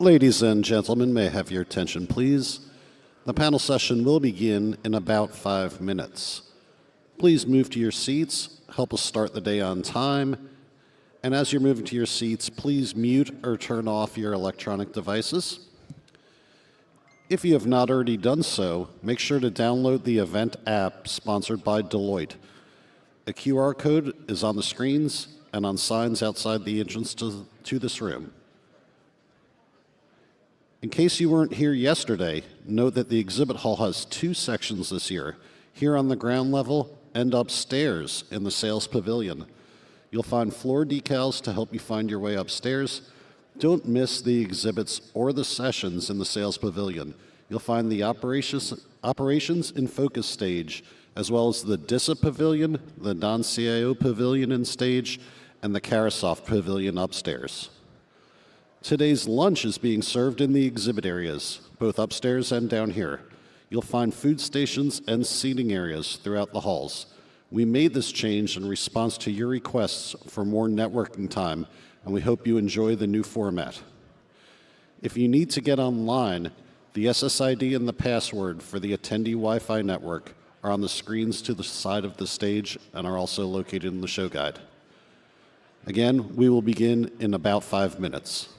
Ladies and gentlemen, may I have your attention, please? The panel session will begin in about 5 minutes. Please move to your seats, help us start the day on time, and as you're moving to your seats, please mute or turn off your electronic devices. If you have not already done so, make sure to download the event app sponsored by Deloitte. A QR code is on the screens and on signs outside the entrance to this room. In case you weren't here yesterday, note that the exhibit hall has 2 sections this year, here on the ground level and upstairs in the sales pavilion. You'll find floor decals to help you find your way upstairs. Don't miss the exhibits or the sessions in the sales pavilion. You'll find the operations in focus stage, as well as the DISA pavilion, the non-CIO pavilion and stage, and the Carasoft pavilion upstairs. Today's lunch is being served in the exhibit areas, both upstairs and down here. You'll find food stations and seating areas throughout the halls. We made this change in response to your requests for more networking time, and we hope you enjoy the new format. If you need to get online, the SSID and the password for the attendee Wi-Fi network are on the screens to the side of the stage and are also located in the show guide. Again, we will begin in about 5 minutes.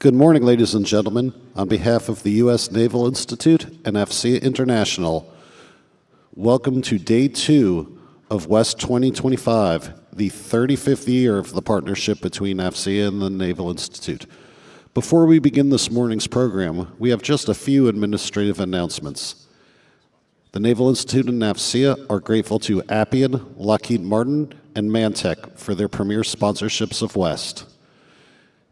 Good morning, ladies and gentlemen. On behalf of the U.S. Naval Institute and AFCEA International, welcome to Day 2 of West 2025, the 35th year of the partnership between AFCEA and the Naval Institute. Before we begin this morning's program, we have just a few administrative announcements. The Naval Institute and AFCEA are grateful to Appian, Lockheed Martin, and Mantech for their premier sponsorships of WEST.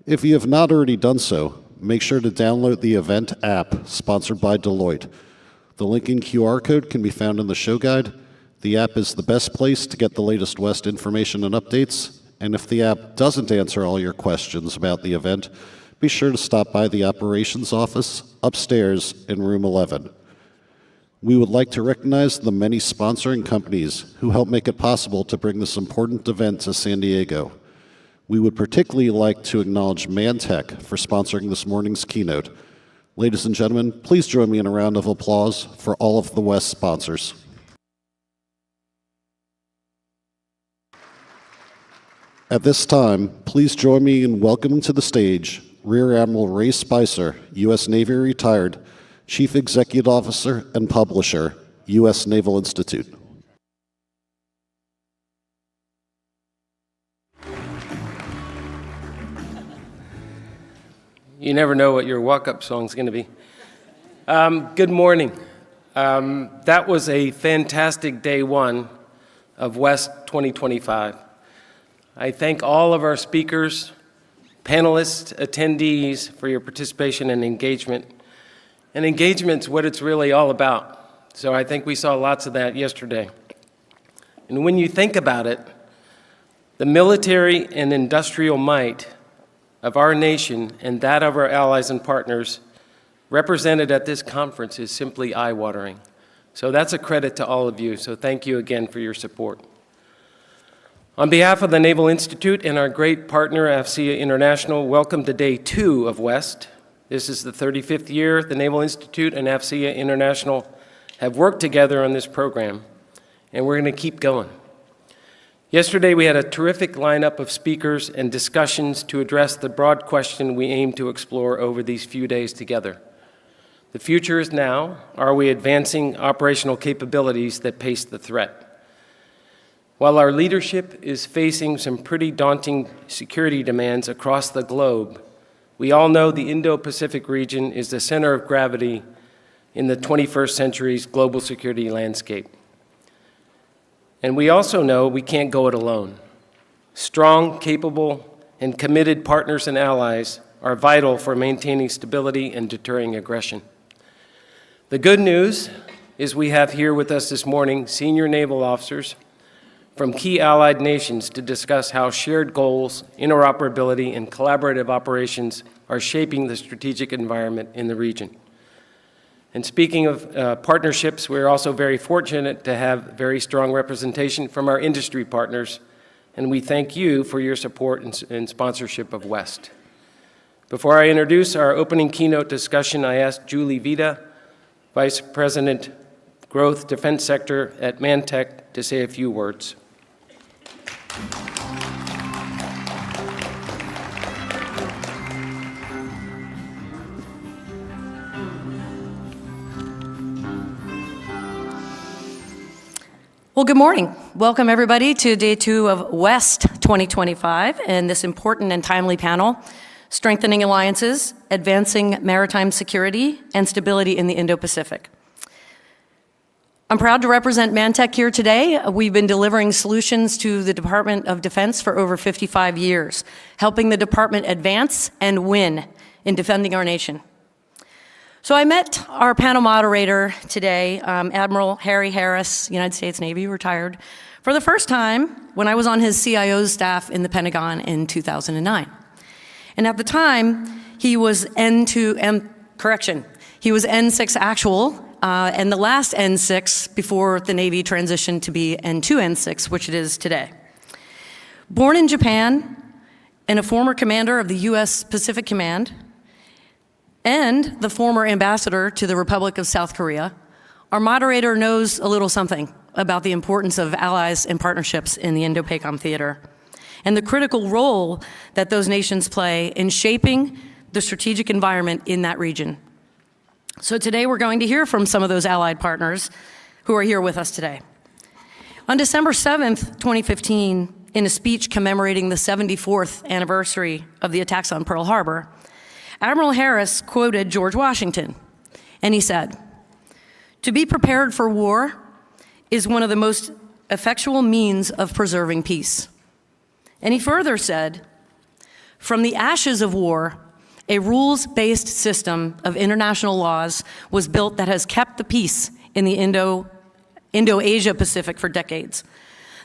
If you have not already done so, make sure to download the event app sponsored by Deloitte. The link and QR code can be found in the show guide. The app is the best place to get the latest WEST information and updates, and if the app doesn't answer all your questions about the event, be sure to stop by the operations office upstairs in room 11. We would like to recognize the many sponsoring companies who help make it possible to bring this important event to San Diego. We would particularly like to acknowledge Mantech for sponsoring this morning's keynote. Ladies and gentlemen, please join me in a round of applause for all of the WEST sponsors. At this time, please join me in welcoming to the stage Rear Admiral Ray Spicer, U.S. Navy retired, Chief Executive Officer and Publisher, U.S. Naval Institute. You never know what your walk-up song is going to be. Good morning. That was a fantastic day one of WEST 2025. I thank all of our speakers, panelists, attendees for your participation and engagement. And engagement's what it's really all about. So I think we saw lots of that yesterday. And when you think about it, the military and industrial might of our nation and that of our allies and partners represented at this conference is simply eye-watering. So that's a credit to all of you. So thank you again for your support. On behalf of the Naval Institute and our great partner, AFCEA International, welcome to Day 2 of WEST. This is the 35th year the Naval Institute and AFCEA International have worked together on this program, and we're going to keep going. Yesterday, we had a terrific lineup of speakers and discussions to address the broad question we aim to explore over these few days together. The future is now. Are we advancing operational capabilities that pace the threat? While our leadership is facing some pretty daunting security demands across the globe, we all know the Indo-Pacific region is the center of gravity in the 21st century's global security landscape. And we also know we can't go it alone. Strong, capable, and committed partners and allies are vital for maintaining stability and deterring aggression. The good news is we have here with us this morning senior naval officers from key allied nations to discuss how shared goals, interoperability, and collaborative operations are shaping the strategic environment in the region. And speaking of partnerships, we're also very fortunate to have very strong representation from our industry partners, and we thank you for your support and sponsorship of WEST. Before I introduce our opening keynote discussion, I ask Julie Vida, Vice President, Growth Defense Sector at Mantech, to say a few words. Well, good morning. Welcome, everybody, to Day 2 of WEST 2025 and this important and timely panel, Strengthening Alliances, Advancing Maritime Security and Stability in the Indo-Pacific. I'm proud to represent Mantech here today. We've been delivering solutions to the Department of Defense for over 55 years, helping the department advance and win in defending our nation. So I met our panel moderator today, Admiral Harry Harris, United States Navy, retired, for the first time when I was on his CIO's staff in the Pentagon in 2009. And at the time, he was he was N6 actual, and the last N6 before the Navy transitioned to be N2 N6, which it is today. Born in Japan and a former commander of the U.S. Pacific Command, and the former ambassador to the Republic of South Korea, our moderator knows a little something about the importance of allies and partnerships in the Indo-PACOM theater and the critical role that those nations play in shaping the strategic environment in that region. So today we're going to hear from some of those allied partners who are here with us today. On December 7th, 2015, in a speech commemorating the 74th anniversary of the attacks on Pearl Harbor, Admiral Harris quoted George Washington, and he said, "To be prepared for war is one of the most effectual means of preserving peace." And he further said, "From the ashes of war, a rules-based system of international laws was built that has kept the peace in the Indo-Asia-Pacific for decades.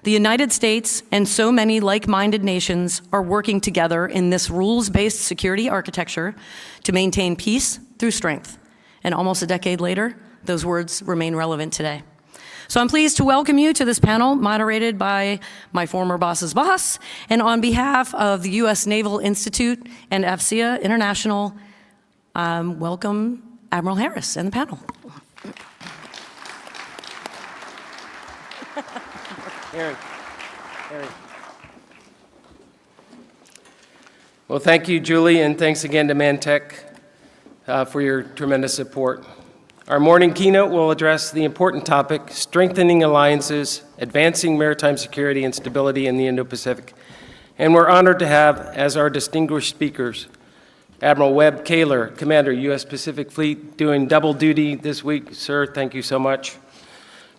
The United States and so many like-minded nations are working together in this rules-based security architecture to maintain peace through strength." And almost a decade later, those words remain relevant today. So I'm pleased to welcome you to this panel moderated by my former boss's boss, and on behalf of the U.S. Naval Institute and AFCEA International, welcome Admiral Harris and the panel. Aaron. Well, thank you, Julie, and thanks again to Mantech for your tremendous support. Our morning keynote will address the important topic, strengthening alliances, advancing maritime security and stability in the Indo-Pacific. And we're honored to have, as our distinguished speakers, Admiral Webb Kaler, Commander, U.S. Pacific Fleet, doing double duty this week. Sir, thank you so much.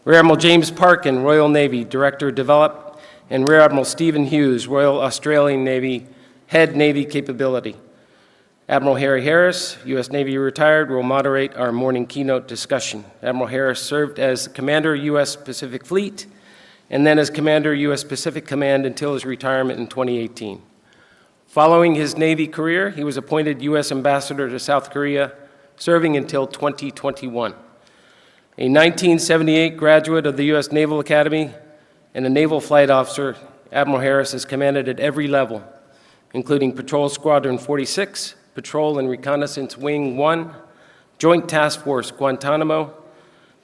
Rear Admiral James Parkin, Royal Navy, Director Develop, and Rear Admiral Stephen Hughes, Royal Australian Navy, Head Navy Capability. Admiral Harry Harris, U.S. Navy retired, will moderate our morning keynote discussion. Admiral Harris served as Commander, U.S. Pacific Fleet, and then as Commander, U.S. Pacific Command until his retirement in 2018. Following his Navy career, he was appointed U.S. Ambassador to South Korea, serving until 2021. A 1978 graduate of the U.S. Naval Academy and a naval flight officer, Admiral Harris has commanded at every level, including Patrol Squadron 46, Patrol and Reconnaissance Wing 1, Joint Task Force Guantanamo,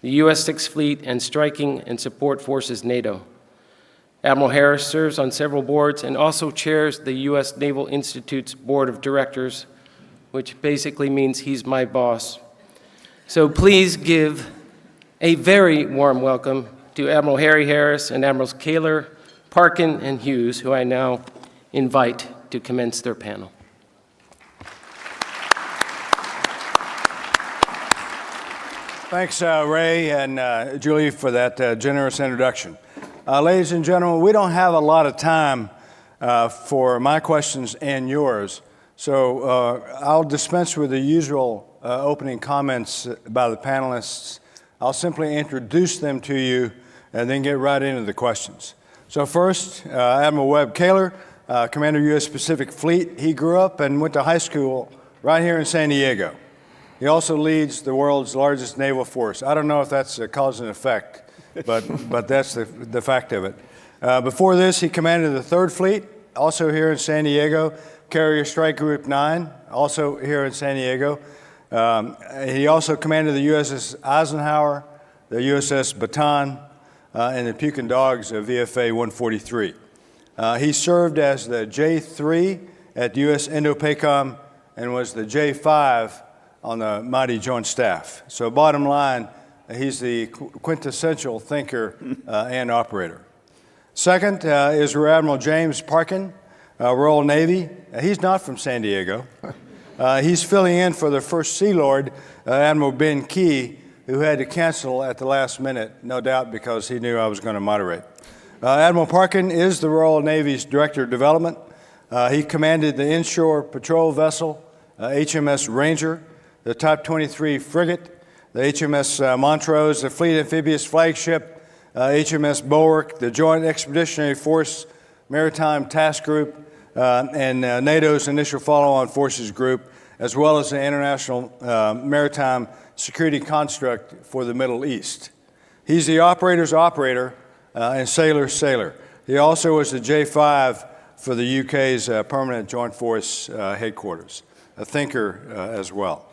the U.S. Sixth Fleet, and Striking and Support Forces NATO. Admiral Harris serves on several boards and also chairs the U.S. Naval Institute's Board of Directors, which basically means he's my boss. So please give a very warm welcome to Admiral Harry Harris and Admirals Kaler, Parkin, and Hughes, who I now invite to commence their panel. Thanks, Ray and Julie, for that generous introduction. Ladies and gentlemen, we don't have a lot of time for my questions and yours, so I'll dispense with the usual opening comments by the panelists. I'll simply introduce them to you and then get right into the questions. So first, Admiral Webb Kaler, Commander, U.S. Pacific Fleet. He grew up and went to high school right here in San Diego. He also leads the world's largest naval force. I don't know if that's a cause and effect, but that's the fact of it. Before this, he commanded the 3rd Fleet, also here in San Diego, Carrier Strike Group 9, also here in San Diego. He also commanded the USS Eisenhower, the USS Bataan, and the Puke and Dogs of VFA 143. He served as the J3 at US Indo-PACOM and was the J5 on the mighty Joint Staff. So bottom line, he's the quintessential thinker and operator. Second is Rear Admiral James Parkin, Royal Navy. He's not from San Diego. He's filling in for the First Sea Lord, Admiral Ben Key, who had to cancel at the last minute, no doubt because he knew I was going to moderate. Admiral Parkin is the Royal Navy's Director of Development. He commanded the inshore patrol vessel, HMS Ranger, the Type 23 frigate, the HMS Montrose, the Fleet Amphibious Flagship, HMS Bulwark, the Joint Expeditionary Force Maritime Task Group, and NATO's Initial Follow-on Forces Group, as well as the International Maritime Security Construct for the Middle East. He's the operator's operator and sailor's sailor. He also was the J5 for the UK's Permanent Joint Force headquarters, a thinker as well.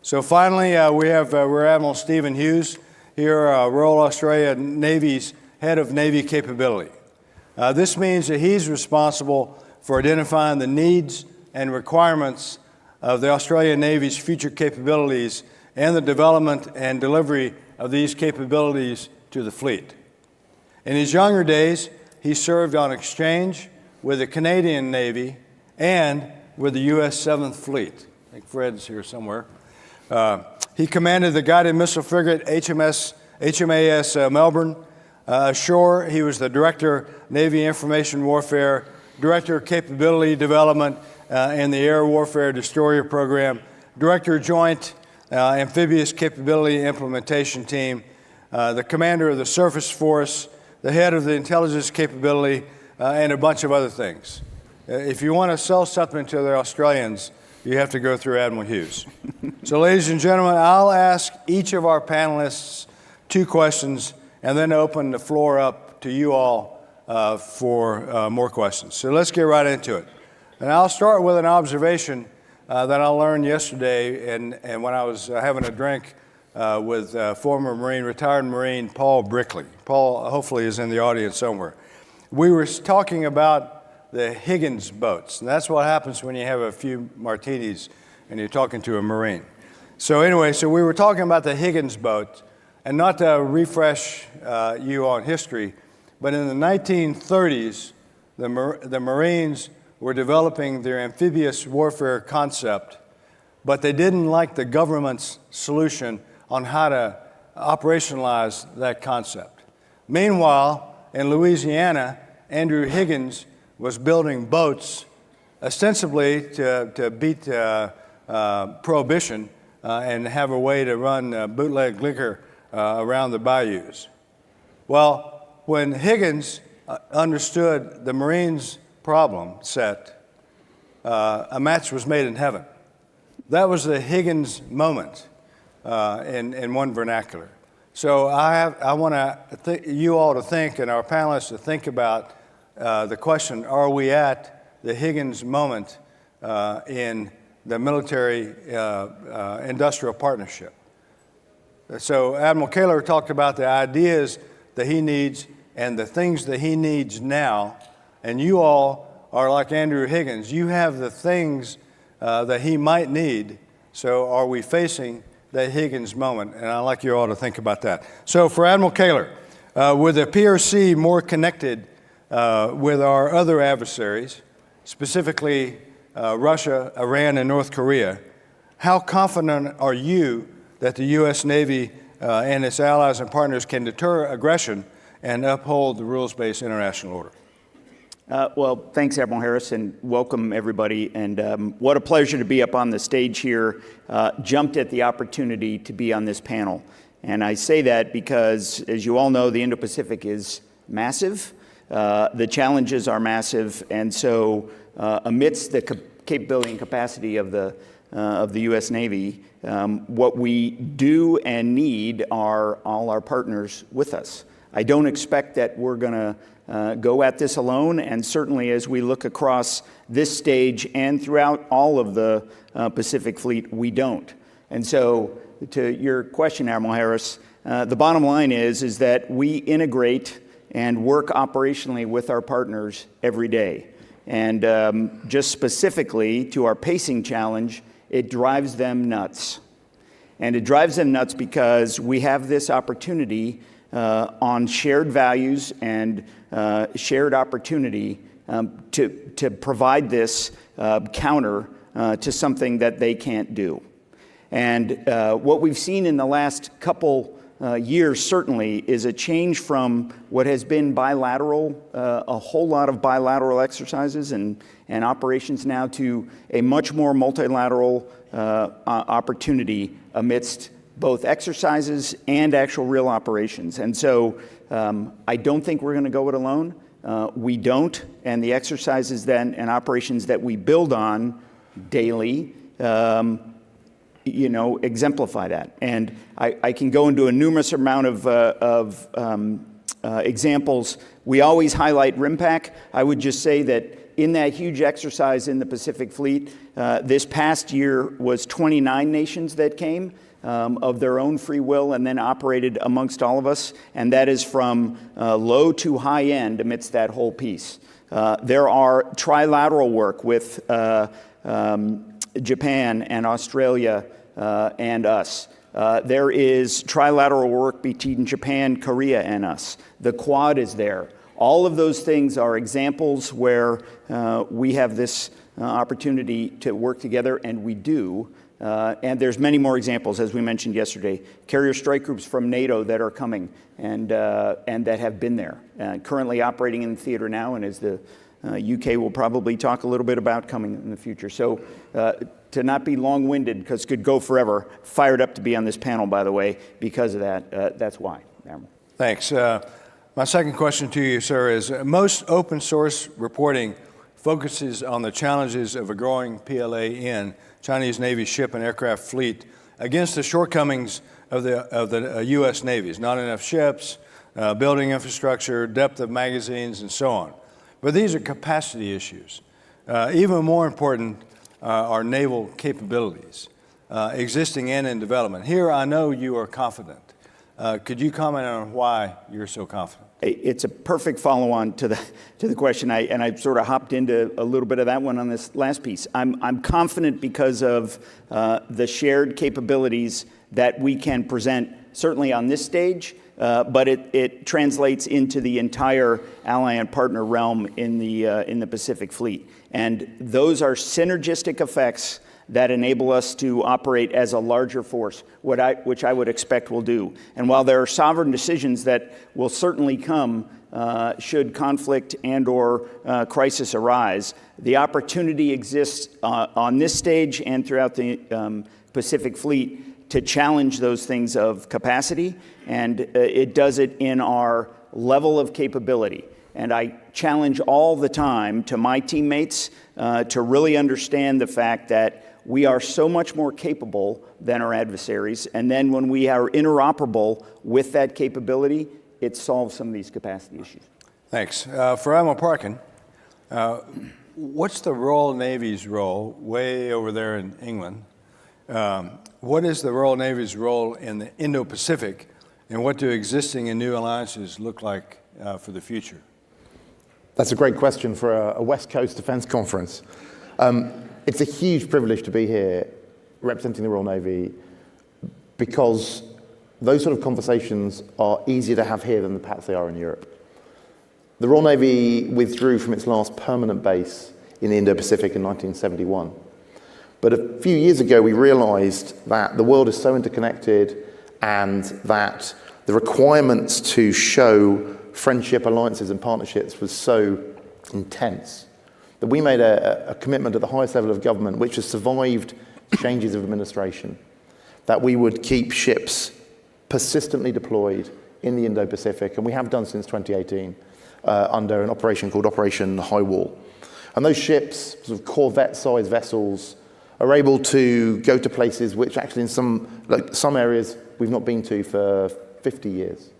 So finally, we have Rear Admiral Stephen Hughes, here, Royal Australia Navy's Head of Navy Capability. This means that he's responsible for identifying the needs and requirements of the Australian Navy's future capabilities and the development and delivery of these capabilities to the fleet. In his younger days, he served on exchange with the Canadian Navy and with the U.S. 7th Fleet. I think Fred's here somewhere. He commanded the guided missile frigate HMAS Melbourne. Ashore, he was the Director, Navy Information Warfare, Director, Capability Development in the Air Warfare Destroyer Program, Director, Joint Amphibious Capability Implementation Team, the Commander of the Surface Force, the Head of the Intelligence Capability, and a bunch of other things. If you want to sell something to the Australians, you have to go through Admiral Hughes. So, ladies and gentlemen, I'll ask each of our panelists 2 questions and then open the floor up to you all for more questions. So let's get right into it. And I'll start with an observation that I learned yesterday and when I was having a drink with former Marine, retired Marine Paul Brickley. Paul hopefully is in the audience somewhere. We were talking about the Higgins boats, and that's what happens when you have a few martinis and you're talking to a Marine. So anyway, we were talking about the Higgins boat, and not to refresh you on history, but in the 1930s, the Marines were developing their amphibious warfare concept, but they didn't like the government's solution on how to operationalize that concept. Meanwhile, in Louisiana, Andrew Higgins was building boats ostensibly to beat Prohibition and have a way to run bootleg liquor around the bayous. Well, when Higgins understood the Marines' problem set, a match was made in heaven. That was the Higgins moment in one vernacular. So I want you all to think, and our panelists to think about the question, are we at the Higgins moment in the military industrial partnership? So Admiral Kaler talked about the ideas that he needs and the things that he needs now, and you all are like Andrew Higgins. You have the things that he might need, so are we facing that Higgins moment? And I'd like you all to think about that. So for Admiral Kaler, with the PRC more connected with our other adversaries, specifically Russia, Iran, and North Korea, how confident are you that the U.S. Navy and its allies and partners can deter aggression and uphold the rules-based international order? Well, thanks, Admiral Harris, and welcome, everybody. And what a pleasure to be up on the stage here. Jumped at the opportunity to be on this panel. And I say that because, as you all know, the Indo-Pacific is massive. The challenges are massive. And so amidst the capability and capacity of the U.S. Navy, what we do and need are all our partners with us. I don't expect that we're going to go at this alone, and certainly as we look across this stage and throughout all of the Pacific Fleet, we don't. And so, to your question, Admiral Harris, the bottom line is that we integrate and work operationally with our partners every day. And just specifically to our pacing challenge, it drives them nuts. And it drives them nuts because we have this opportunity on shared values and shared opportunity to provide this counter to something that they can't do. And what we've seen in the last couple years certainly is a change from what has been bilateral, a whole lot of bilateral exercises and operations now to a much more multilateral opportunity amidst both exercises and actual real operations. And so I don't think we're going to go it alone. We don't, and the exercises then and operations that we build on daily exemplify that. And I can go into a numerous amount of examples. We always highlight RIMPAC. I would just say that in that huge exercise in the Pacific Fleet, this past year was 29 nations that came of their own free will and then operated amongst all of us. And that is from low to high end amidst that whole piece. There are trilateral work with Japan and Australia and us. There is trilateral work between Japan, Korea, and us. The Quad is there. All of those things are examples where we have this opportunity to work together, and we do. And there's many more examples, as we mentioned yesterday. Carrier strike groups from NATO that are coming and that have been there. Currently operating in the theater now, and as the UK will probably talk a little bit about coming in the future. So to not be long-winded, because it could go forever, fired up to be on this panel, by the way, because of that. That's why. Thanks. My second question to you, sir, is most open source reporting focuses on the challenges of a growing PLA-N, Chinese Navy ship and aircraft fleet, against the shortcomings of the U.S. Navy's, not enough ships, building infrastructure, depth of magazines, and so on. But these are capacity issues. Even more important are naval capabilities, existing and in development. Here, I know you are confident. Could you comment on why you're so confident? It's a perfect follow-on to the question, and I sort of hopped into a little bit of that one on this last piece. I'm confident because of the shared capabilities that we can present, certainly on this stage, but it translates into the entire ally and partner realm in the Pacific Fleet, and those are synergistic effects that enable us to operate as a larger force, which I would expect we'll do. And while there are sovereign decisions that will certainly come should conflict and or crisis arise, the opportunity exists on this stage and throughout the Pacific Fleet to challenge those things of capacity, and it does it in our level of capability. And I challenge all the time to my teammates to really understand the fact that we are so much more capable than our adversaries, and then when we are interoperable with that capability, it solves some of these capacity issues. Thanks. For Admiral Parkin, what's the Royal Navy's role way over there in England? What is the Royal Navy's role in the Indo-Pacific, and what do existing and new alliances look like for the future? That's a great question for a West Coast Defence Conference. It's a huge privilege to be here representing the Royal Navy because those sort of conversations are easier to have here than perhaps they are in Europe. The Royal Navy withdrew from its last permanent base in the Indo-Pacific in 1971. But a few years ago, we realized that the world is so interconnected and that the requirements to show friendship, alliances, and partnerships was so intense that we made a commitment at the highest level of government, which has survived changes of administration, that we would keep ships persistently deployed in the Indo-Pacific, and we have done since 2018 under an operation called Operation High Wall. And those ships, sort of corvette-sized vessels, are able to go to places which actually in some areas we've not been to for 50 years.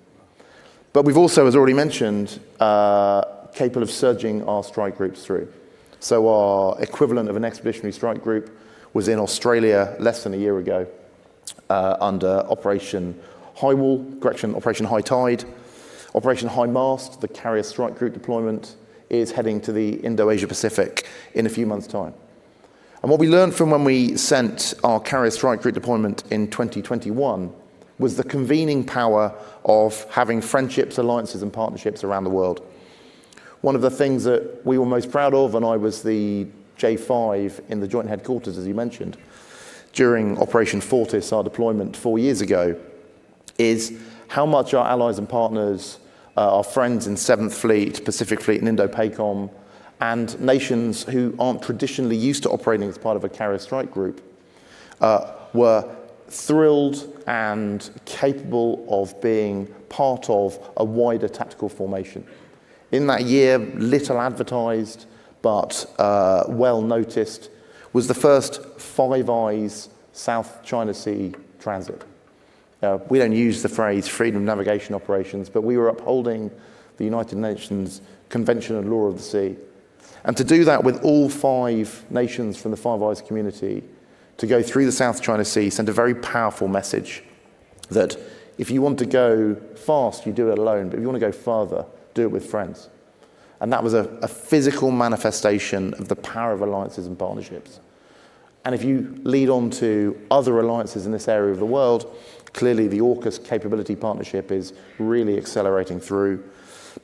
But we've also, as already mentioned, capable of surging our strike groups through. So our equivalent of an expeditionary strike group was in Australia less than a year ago under Operation High Wall, Operation High Tide. Operation High Mast, the carrier strike group deployment, is heading to the Indo-Asia Pacific in a few months' time. And what we learned from when we sent our carrier strike group deployment in 2021 was the convening power of having friendships, alliances, and partnerships around the world. One of the things that we were most proud of, and I was the J5 in the Joint Headquarters, as you mentioned, during Operation Fortis, our deployment 4 years ago, is how much our allies and partners, our friends in 7th Fleet, Pacific Fleet, and Indo-PACOM, and nations who aren't traditionally used to operating as part of a carrier strike group, were thrilled and capable of being part of a wider tactical formation. In that year, little advertised, but well noticed, was the first Five Eyes South China Sea transit. We don't use the phrase freedom of navigation operations, but we were upholding the United Nations Convention on Law of the Sea. And to do that with all 5 nations from the Five Eyes community, to go through the South China Sea, sent a very powerful message that if you want to go fast, you do it alone, but if you want to go further, do it with friends. And that was a physical manifestation of the power of alliances and partnerships. And if you lead on to other alliances in this area of the world, clearly the AUKUS capability partnership is really accelerating through.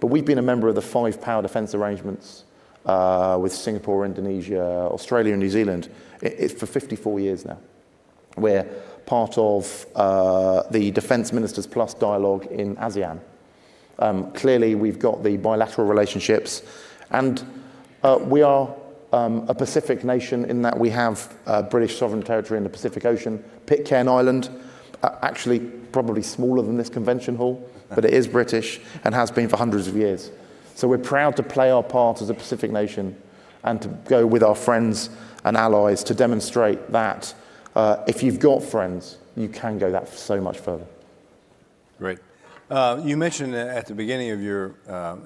But we've been a member of the 5 power defence arrangements with Singapore, Indonesia, Australia and New Zealand it's for 54 years now. We're part of the Defence Ministers Plus dialogue in ASEAN. Clearly we've got the bilateral relationships, and we are a Pacific nation in that we have British sovereign territory in the Pacific Ocean, Pitcairn Island, actually probably smaller than this convention hall, but it is British and has been for hundreds of years. So we're proud to play our part as a Pacific nation and to go with our friends and allies to demonstrate that if you've got friends, you can go that so much further. Great. You mentioned at the beginning of your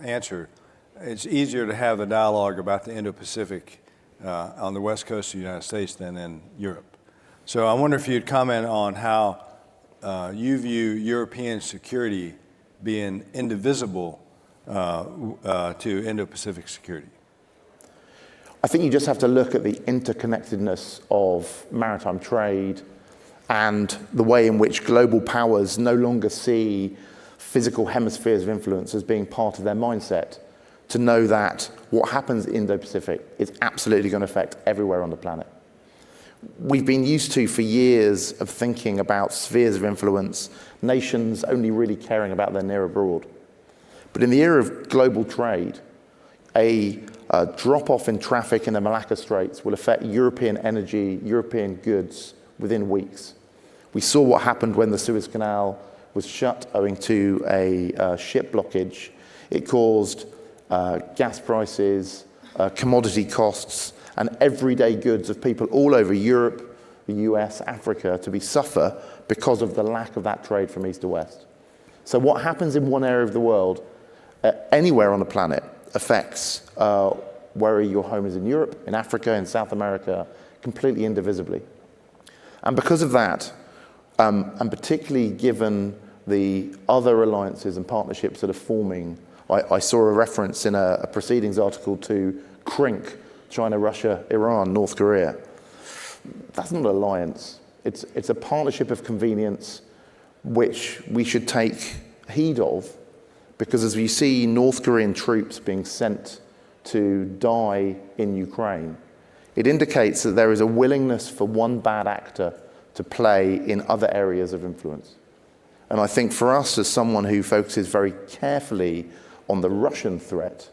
answer, it's easier to have a dialogue about the Indo-Pacific on the west coast of the United States than in Europe. So I wonder if you'd comment on how you view European security being indivisible to Indo-Pacific security. I think you just have to look at the interconnectedness of maritime trade and the way in which global powers no longer see physical hemispheres of influence as being part of their mindset, to know that what happens in Indo-Pacific is absolutely going to affect everywhere on the planet. We've been used to, for years, of thinking about spheres of influence, nations only really caring about their near abroad. But in the era of global trade, a drop-off in traffic in the Malacca Straits will affect European energy, European goods within weeks. We saw what happened when the Suez Canal was shut owing to a ship blockage. It caused gas prices, commodity costs, and everyday goods of people all over Europe, the US, Africa to suffer because of the lack of that trade from east to west. So what happens in one area of the world, anywhere on the planet, affects where your home is in Europe, in Africa, in South America, completely indivisibly. And because of that, and particularly given the other alliances and partnerships that are forming, I saw a reference in a proceedings article to CRINC, China, Russia, Iran, North Korea. That's not an alliance. It's a partnership of convenience which we should take heed of, because as we see North Korean troops being sent to die in Ukraine, it indicates that there is a willingness for one bad actor to play in other areas of influence. And I think for us, as someone who focuses very carefully on the Russian threat,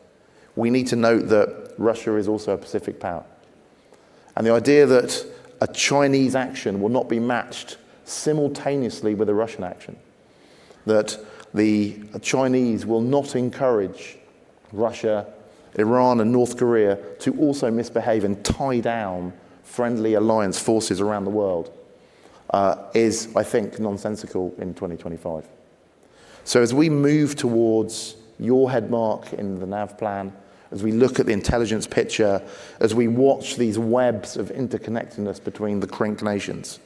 we need to note that Russia is also a Pacific power. And the idea that a Chinese action will not be matched simultaneously with a Russian action, that the Chinese will not encourage Russia, Iran and North Korea to also misbehave and tie down friendly alliance forces around the world is, I think, nonsensical in 2025. So as we move towards your headmark in the NAV plan, as we look at the intelligence picture, as we watch these webs of interconnectedness between the CRINC nations,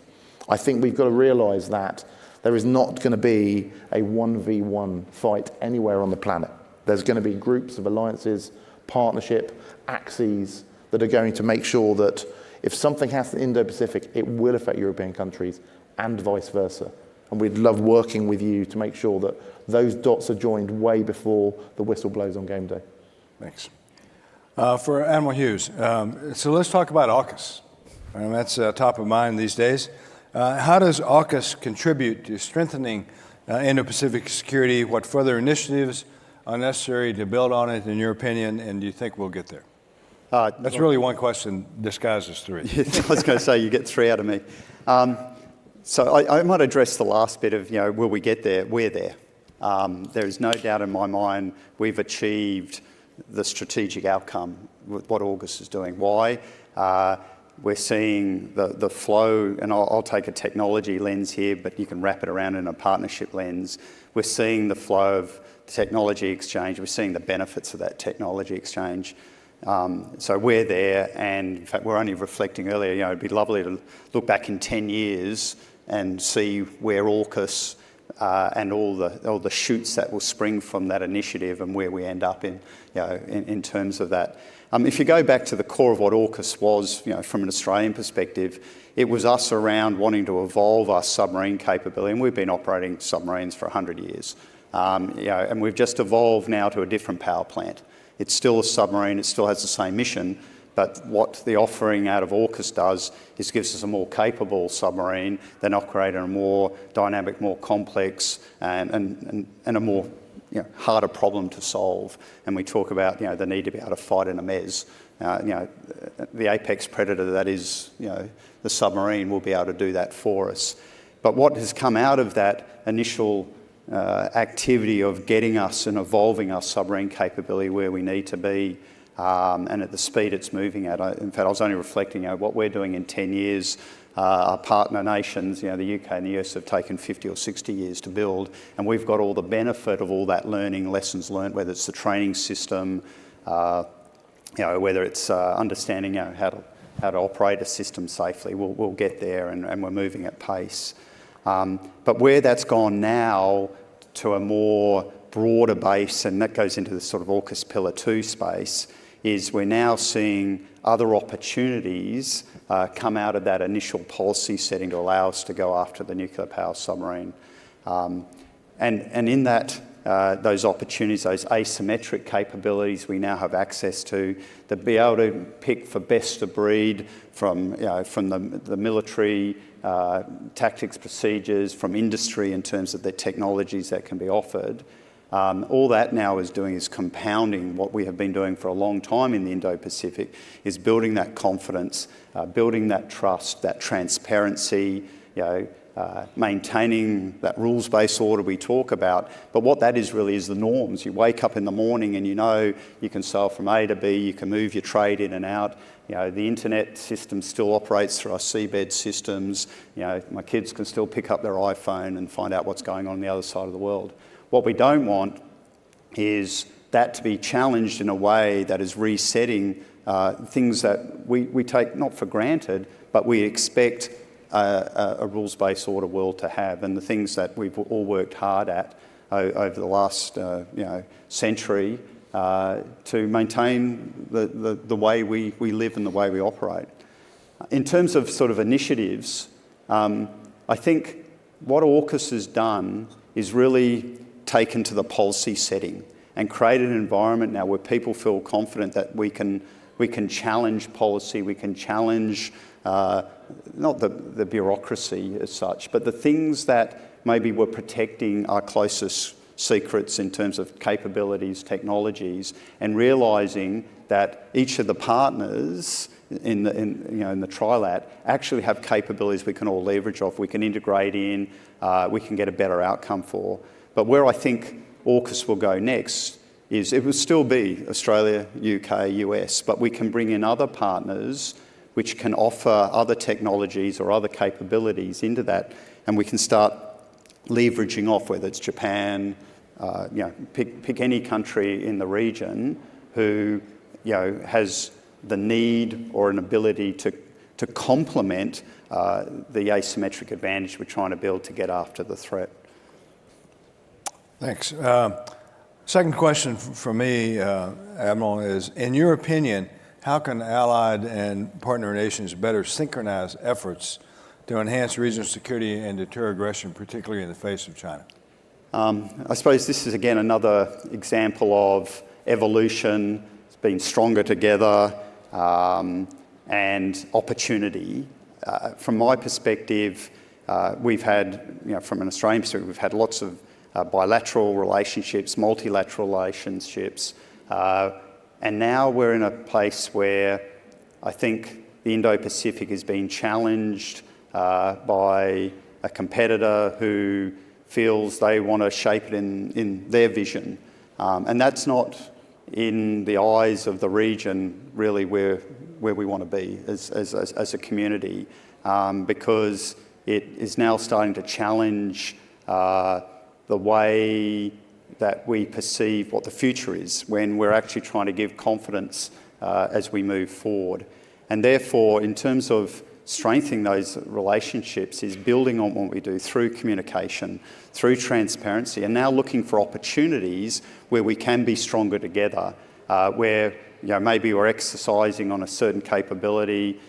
I think we've got to realize that there is not going to be a 1v1 fight anywhere on the planet. There's going to be groups of alliances, partnership, axes that are going to make sure that if something happens in the Indo-Pacific, it will affect European countries and vice versa. And we'd love working with you to make sure that those dots are joined way before the whistle blows on game day. Thanks. For Admiral Hughes, so let's talk about AUKUS. That's top of mind these days. How does AUKUS contribute to strengthening Indo-Pacific security? What further initiatives are necessary to build on it, in your opinion, and do you think we'll get there? That's really one question disguised as three. I was going to say, you get three out of me. So I might address the last bit of, will we get there? We're there. There is no doubt in my mind we've achieved the strategic outcome with what AUKUS is doing. Why? We're seeing the flow, and I'll take a technology lens here, but you can wrap it around in a partnership lens. We're seeing the flow of technology exchange. We're seeing the benefits of that technology exchange. So we're there, and in fact, we're only reflecting earlier, it'd be lovely to look back in 10 years and see where AUKUS and all the shoots that will spring from that initiative and where we end up in terms of that. If you go back to the core of what AUKUS was, from an Australian perspective, it was us around wanting to evolve our submarine capability, and we've been operating submarines for 100 years. And we've just evolved now to a different power plant. It's still a submarine, it still has the same mission, but what the offering out of AUKUS does is gives us a more capable submarine than operating a more dynamic, more complex, and a more harder problem to solve. And we talk about the need to be able to fight in a MES. The apex predator that is the submarine will be able to do that for us. But what has come out of that initial activity of getting us and evolving our submarine capability where we need to be, and at the speed it's moving at. In fact, I was only reflecting what we're doing in 10 years. Our partner nations, the UK and the US, have taken 50 or 60 years to build, and we've got all the benefit of all that learning, lessons learned, whether it's the training system, whether it's understanding how to operate a system safely. We'll get there, and we're moving at pace. But where that's gone now to a more broader base, and that goes into the sort of AUKUS Pillar 2 space, is we're now seeing other opportunities come out of that initial policy setting to allow us to go after the nuclear power submarine. And in that, those opportunities, those asymmetric capabilities we now have access to be able to pick for best of breed from the military tactics, procedures, from industry in terms of the technologies that can be offered. All that now is doing is compounding what we have been doing for a long time in the Indo-Pacific, is building that confidence, building that trust, that transparency, maintaining that rules-based order we talk about. But what that is really is the norms. You wake up in the morning and you can sail from A to B, you can move your trade in and out. The internet system still operates through our seabed systems. My kids can still pick up their iPhone and find out what's going on the other side of the world. What we don't want is that to be challenged in a way that is resetting things that we take not for granted, but we expect a rules-based order world to have, and the things that we've all worked hard at over the last century to maintain the way we live and the way we operate. In terms of sort of initiatives, I think what AUKUS has done is really taken to the policy setting and created an environment now where people feel confident that we can challenge policy, we can challenge not the bureaucracy as such, but the things that maybe were protecting our closest secrets in terms of capabilities, technologies, and realising that each of the partners in the trilat actually have capabilities we can all leverage off, we can integrate in, we can get a better outcome for. But where I think AUKUS will go next is it will still be Australia, UK, US, but we can bring in other partners which can offer other technologies or other capabilities into that, and we can start leveraging off, whether it's Japan, pick any country in the region who has the need or an ability to complement the asymmetric advantage we're trying to build to get after the threat. Thanks. Second question from me, Admiral, is, in your opinion, how can allied and partner nations better synchronize efforts to enhance regional security and deter aggression, particularly in the face of China? I suppose this is, again, another example of evolution, being stronger together, and opportunity. From my perspective, we've had, from an Australian perspective, we've had lots of bilateral relationships, multilateral relationships, and now we're in a place where I think the Indo-Pacific is being challenged by a competitor who feels they want to shape it in their vision. And that's not, in the eyes of the region, really where we want to be as a community, because it is now starting to challenge the way that we perceive what the future is when we're actually trying to give confidence as we move forward. And therefore, in terms of strengthening those relationships is building on what we do through communication, through transparency, and now looking for opportunities where we can be stronger together, where maybe we're exercising on a certain capability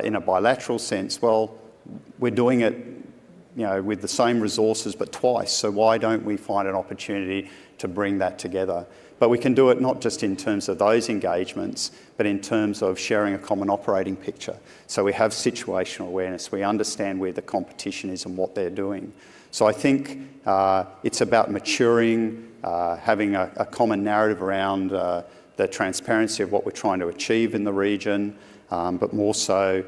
in a bilateral sense. Well, we're doing it with the same resources but twice, so why don't we find an opportunity to bring that together? But we can do it not just in terms of those engagements, but in terms of sharing a common operating picture. So we have situational awareness, we understand where the competition is and what they're doing. So I think it's about maturing, having a common narrative around the transparency of what we're trying to achieve in the region, but more so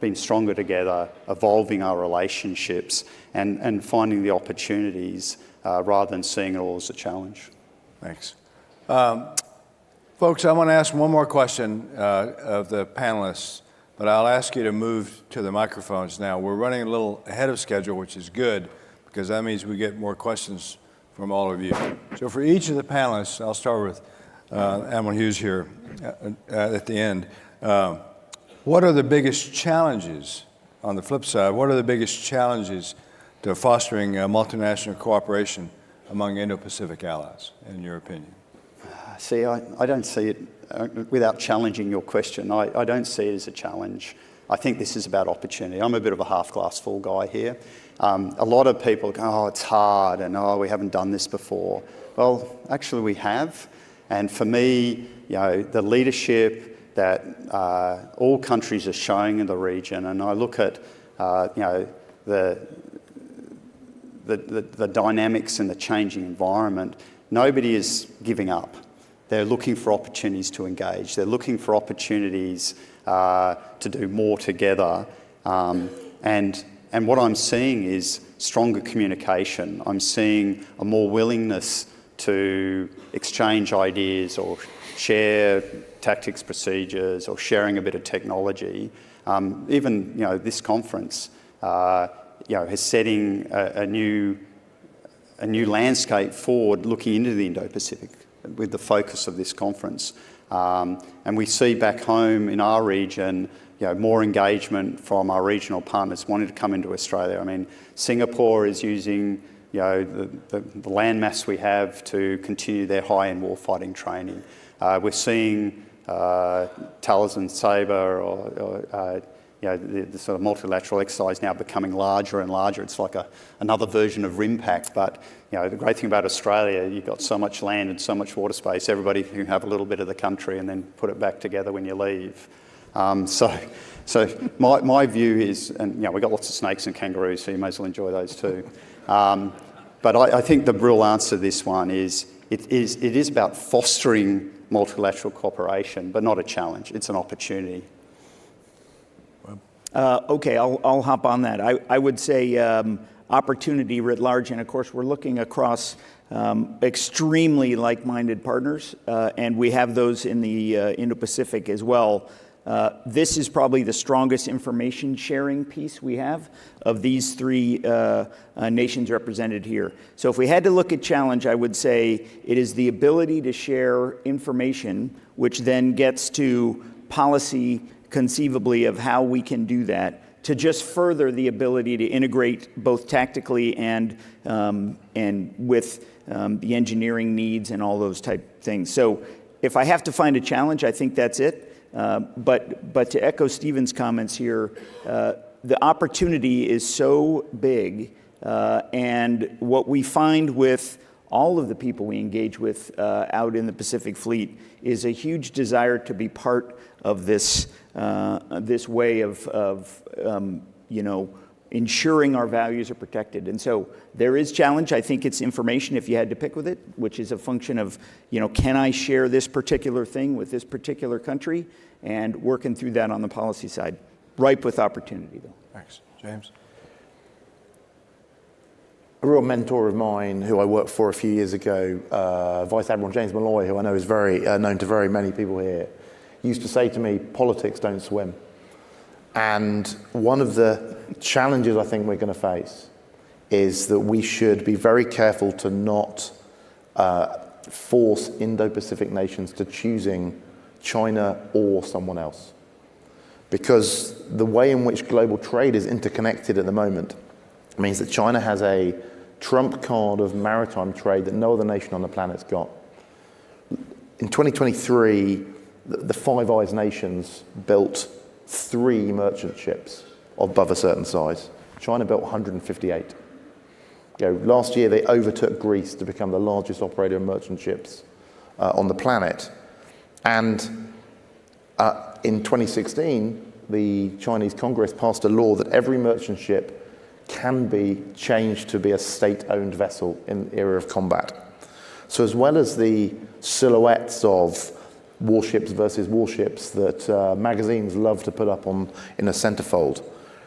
being stronger together, evolving our relationships and finding the opportunities rather than seeing it all as a challenge. Thanks. Folks, I want to ask one more question of the panelists, but I'll ask you to move to the microphones now. We're running a little ahead of schedule, which is good, because that means we get more questions from all of you. So for each of the panelists, I'll start with Admiral Hughes here at the end. What are the biggest challenges, on the flip side, what are the biggest challenges to fostering multinational cooperation among Indo-Pacific allies, in your opinion? See, I don't see it, without challenging your question, I don't see it as a challenge. I think this is about opportunity. I'm a bit of a half-glass full guy here. A lot of people go, oh, it's hard, and oh, we haven't done this before. Well, actually we have. And for me, the leadership that all countries are showing in the region, and I look at, the dynamics and the changing environment, nobody is giving up. They're looking for opportunities to engage. They're looking for opportunities to do more together. And what I'm seeing is stronger communication. I'm seeing a more willingness to exchange ideas or share tactics, procedures, or sharing a bit of technology. Even this conference is setting a new landscape forward, looking into the Indo-Pacific with the focus of this conference. And we see back home in our region, more engagement from our regional partners wanting to come into Australia. I mean, Singapore is using the landmass we have to continue their high-end warfighting training. We're seeing Talisman Sabre or the sort of multilateral exercise now becoming larger and larger. It's like another version of RIMPAC, but the great thing about Australia, you've got so much land and so much water space, everybody can have a little bit of the country and then put it back together when you leave. So my view is, and we've got lots of snakes and kangaroos, so you may as well enjoy those too. But I think the real answer to this one is it is about fostering multilateral cooperation, but not a challenge. It's an opportunity. Okay, I'll hop on that. I would say opportunity writ large, and of course we're looking across extremely like-minded partners, and we have those in the Indo-Pacific as well. This is probably the strongest information sharing piece we have of these three nations represented here. So if we had to look at challenge, I would say it is the ability to share information, which then gets to policy conceivably of how we can do that, to just further the ability to integrate both tactically and with the engineering needs and all those type things. So if I have to find a challenge, I think that's it. But to echo Stephen's comments here, the opportunity is so big, and what we find with all of the people we engage with out in the Pacific Fleet is a huge desire to be part of this this way of ensuring our values are protected. And so there is challenge. I think it's information, if you had to pick with it, which is a function of, can I share this particular thing with this particular country? And working through that on the policy side. Ripe with opportunity, though. Thanks. James? A real mentor of mine who I worked for a few years ago, Vice Admiral James Malloy, who I know is very known to very many people here, used to say to me, politics don't swim. And one of the challenges I think we're going to face is that we should be very careful to not force Indo-Pacific nations to choosing China or someone else. because the way in which global trade is interconnected at the moment means that China has a trump card of maritime trade that no other nation on the planet's got. In 2023, the Five Eyes nations built 3 merchant ships above a certain size. China built 158. Last year, they overtook Greece to become the largest operator of merchant ships on the planet. And in 2016, the Chinese Congress passed a law that every merchant ship can be changed to be a state-owned vessel in the era of combat. So as well as the silhouettes of warships versus warships that magazines love to put up in a centerfold,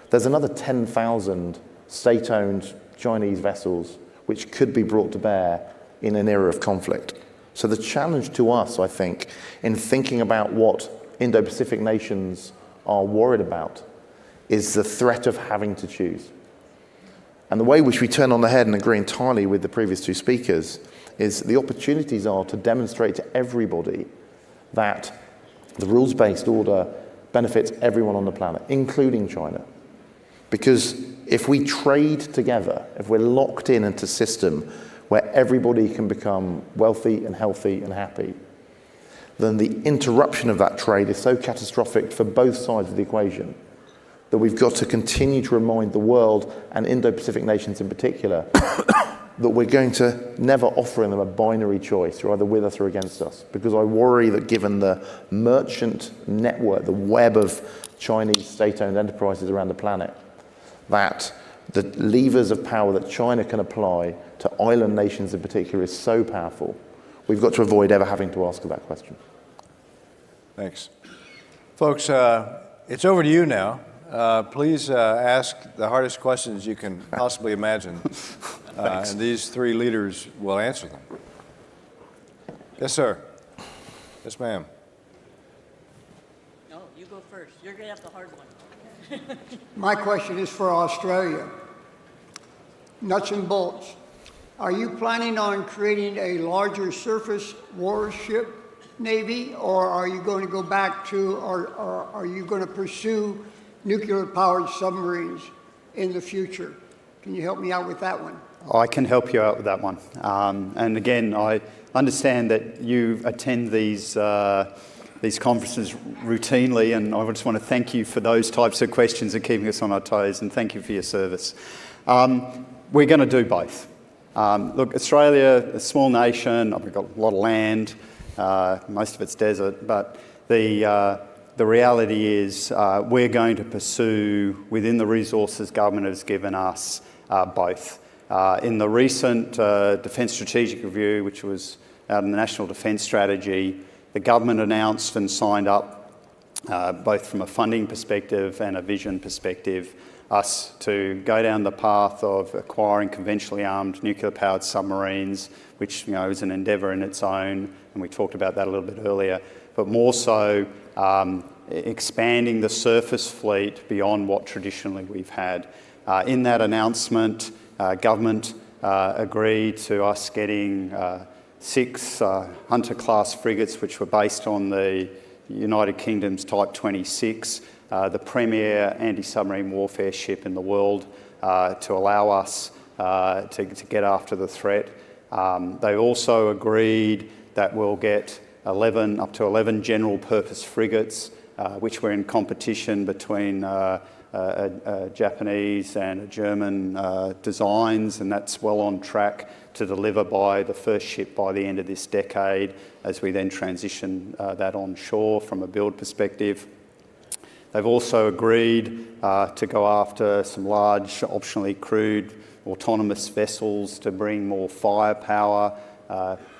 there's another 10,000 state-owned Chinese vessels which could be brought to bear in an era of conflict. So the challenge to us, I think, in thinking about what Indo-Pacific nations are worried about is the threat of having to choose. And the way in which we turn on the head and agree entirely with the previous 2 speakers is the opportunities are to demonstrate to everybody that the rules-based order benefits everyone on the planet, including China. Because if we trade together, if we're locked in into a system where everybody can become wealthy and healthy and happy, then the interruption of that trade is so catastrophic for both sides of the equation that we've got to continue to remind the world, and Indo-Pacific nations in particular, that we're going to never offer them a binary choice. You're either with us or against us. Because I worry that given the merchant network, the web of Chinese state-owned enterprises around the planet, that the levers of power that China can apply to island nations in particular is so powerful, we've got to avoid ever having to ask that question. Thanks. Folks, it's over to you now. Please ask the hardest questions you can possibly imagine, and these 3 leaders will answer them. Yes, sir. Yes, ma'am. No, you go first. You're going to have the hard one. My question is for Australia. Nuts and bolts. Are you planning on creating a larger surface warship navy, or are you going to go back to, or are you going to pursue nuclear-powered submarines in the future? Can you help me out with that one? I can help you out with that one. And again, I understand that you attend these conferences routinely, and I just want to thank you for those types of questions and keeping us on our toes, and thank you for your service. We're going to do both. Look, Australia, a small nation, we've got a lot of land, most of it's desert, but the reality is we're going to pursue, within the resources government has given us, both. In the recent Defence Strategic Review, which was out in the National Defence Strategy, the government announced and signed up, both from a funding perspective and a vision perspective, us to go down the path of acquiring conventionally armed nuclear-powered submarines, which is an endeavour in its own, and we talked about that a little bit earlier, but more so expanding the surface fleet beyond what traditionally we've had. In that announcement, government agreed to us getting 6 Hunter-class frigates, which were based on the United Kingdom's Type 26, the premier anti-submarine warfare ship in the world, to allow us to get after the threat. They also agreed that we'll get up to 11 general-purpose frigates, which were in competition between a Japanese and a German designs, and that's well on track to deliver by the first ship by the end of this decade, as we then transition that onshore from a build perspective. They've also agreed to go after some large, optionally crewed, autonomous vessels to bring more firepower,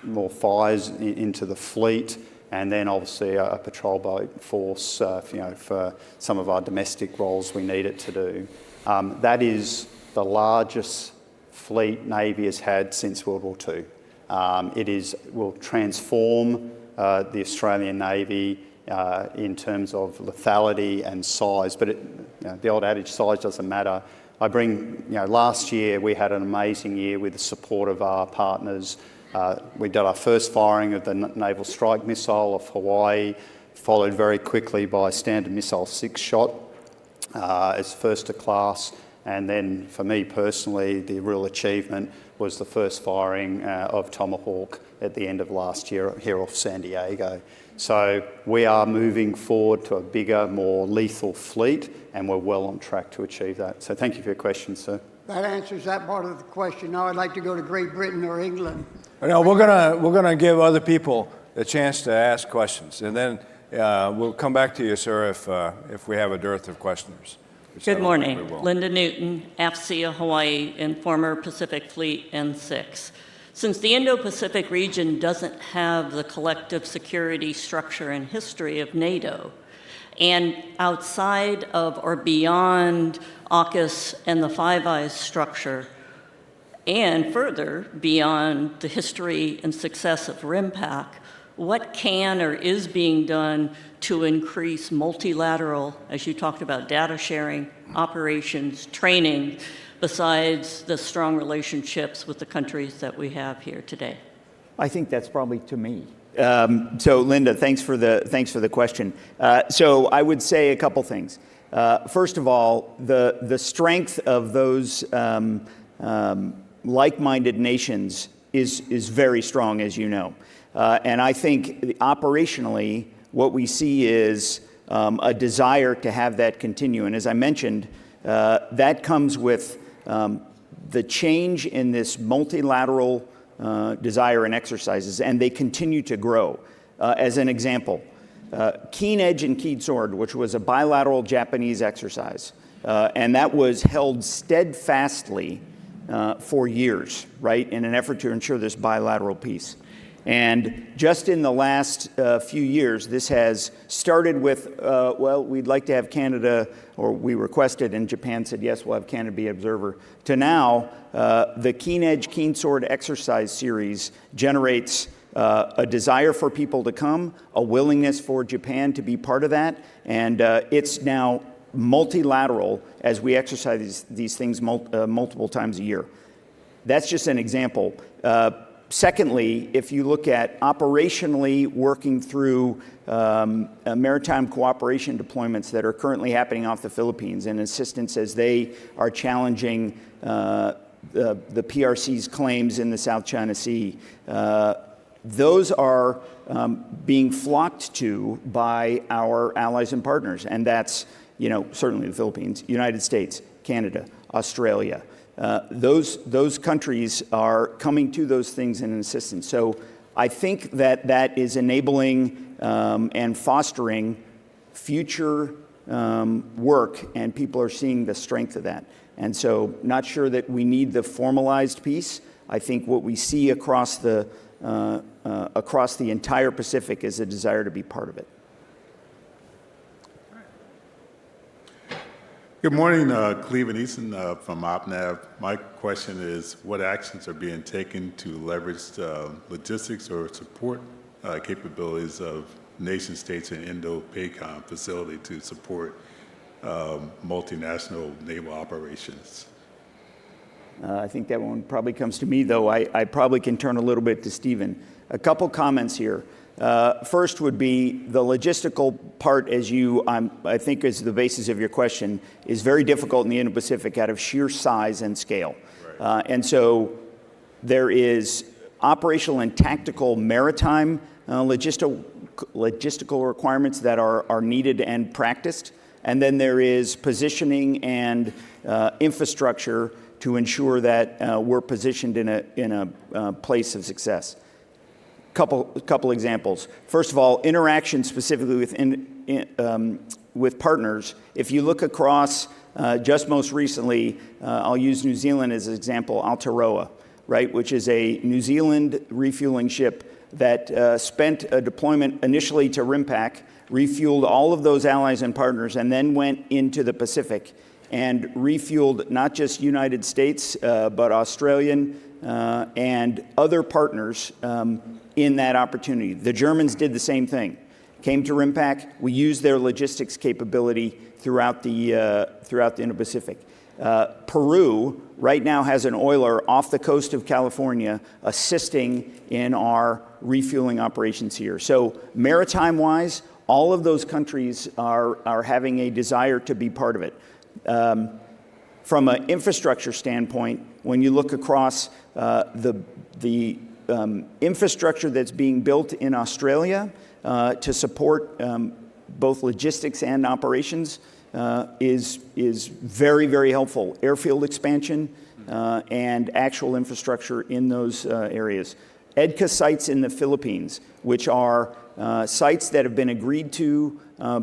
more fires into the fleet, and then obviously a patrol boat force for some of our domestic roles we need it to do. That is the largest fleet Navy has had since World War II. Will transform the Australian Navy in terms of lethality and size, but the old adage, size doesn't matter. Last year we had an amazing year with the support of our partners. We did our first firing of the Naval Strike Missile off Hawaii. followed very quickly by Standard Missile 6 shot as first to class. And then for me personally, the real achievement was the first firing of Tomahawk at the end of last year here off San Diego. So we are moving forward to a bigger, more lethal fleet, and we're well on track to achieve that. So thank you for your question, sir. That answers that part of the question. Now I'd like to go to Great Britain or England. No, we're gonna give other people a chance to ask questions, and then we'll come back to you, sir, if we have a dearth of questioners. Good morning. Linda Newton, AFCEA Hawaii and former Pacific Fleet N6. Since the Indo-Pacific region doesn't have the collective security structure and history of NATO, and outside of or beyond AUKUS and the Five Eyes structure, and further beyond the history and success of RIMPAC, what can or is being done to increase multilateral, as you talked about, data sharing, operations, training, besides the strong relationships with the countries that we have here today? I think that's probably to me. So Linda, thanks for the question. So I would say a couple things. First of all, the strength of those like-minded nations is very strong, as you know. And I think operationally, what we see is a desire to have that continue. And as I mentioned, that comes with the change in this multilateral desire and exercises, and they continue to grow. As an example, Keen Edge and Keen Sword, which was a bilateral Japanese exercise, and that was held steadfastly for years, right, in an effort to ensure this bilateral peace. And just in the last few years, this has started with, well, we'd like to have Canada, or we requested, and Japan said, yes, we'll have Canada be observer, to now the Keen Edge, Keen Sword exercise series generates a desire for people to come, a willingness for Japan to be part of that, and it's now multilateral as we exercise these things multiple times a year. That's just an example. Secondly, if you look at operationally working through maritime cooperation deployments that are currently happening off the Philippines and assistance as they are challenging the PRC's claims in the South China Sea, those are being flocked to by our allies and partners, and that's, you know, certainly the Philippines, United States, Canada, Australia. Those countries are coming to those things in an assistance. So I think that is enabling and fostering future work, and people are seeing the strength of that. And so not sure that we need the formalized piece. I think what we see across the entire Pacific is a desire to be part of it. Good morning, Cleveland Easton from OPNAV. My question is, what actions are being taken to leverage logistics or support capabilities of nation states and Indo-PACOM facility to support multinational naval operations? I think that one probably comes to me, though. I probably can turn a little bit to Stephen. A couple comments here. First would be the logistical part, as I think is the basis of your question, is very difficult in the Indo-Pacific out of sheer size and scale. Right. And so there is operational and tactical maritime logistical requirements that are needed and practiced. And then there is positioning and infrastructure to ensure that we're positioned in a place of success. Couple examples. First of all, interaction specifically with partners. If you look across, just most recently, I'll use New Zealand as an example, Aotearoa, right, which is a New Zealand refueling ship that spent a deployment initially to RIMPAC, refueled all of those allies and partners, and then went into the Pacific and refueled not just United States, but Australian and other partners in that opportunity. The Germans did the same thing. Came to RIMPAC. We used their logistics capability throughout the Indo-Pacific. Peru right now has an oiler off the coast of California assisting in our refueling operations here. So maritime-wise, all of those countries are having a desire to be part of it. From an infrastructure standpoint, when you look across the infrastructure that's being built in Australia to support both logistics and operations is very, very helpful. Airfield expansion and actual infrastructure in those areas. AUKUS sites in the Philippines, which are sites that have been agreed to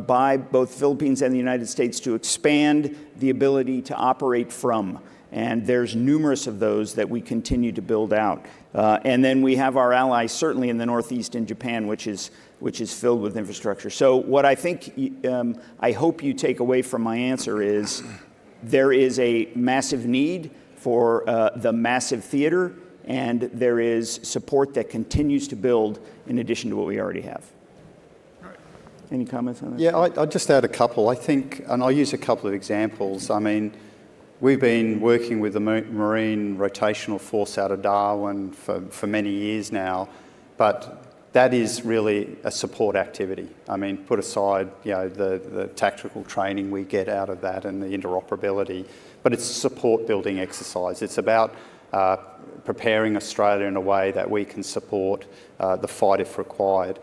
by both Philippines and the United States to expand the ability to operate from. And there's numerous of those that we continue to build out. And then we have our allies, certainly in the Northeast in Japan, which is filled with infrastructure. So what I think, I hope you take away from my answer is there is a massive need for the massive theater, and there is support that continues to build in addition to what we already have. Any comments on that? Yeah, I'll just add a couple. I think, and I'll use a couple of examples. I mean, we've been working with the Marine Rotational Force out of Darwin for many years now, but that is really a support activity. I mean, put aside, you know, the tactical training we get out of that and the interoperability, but it's a support building exercise. It's about preparing Australia in a way that we can support the fight if required.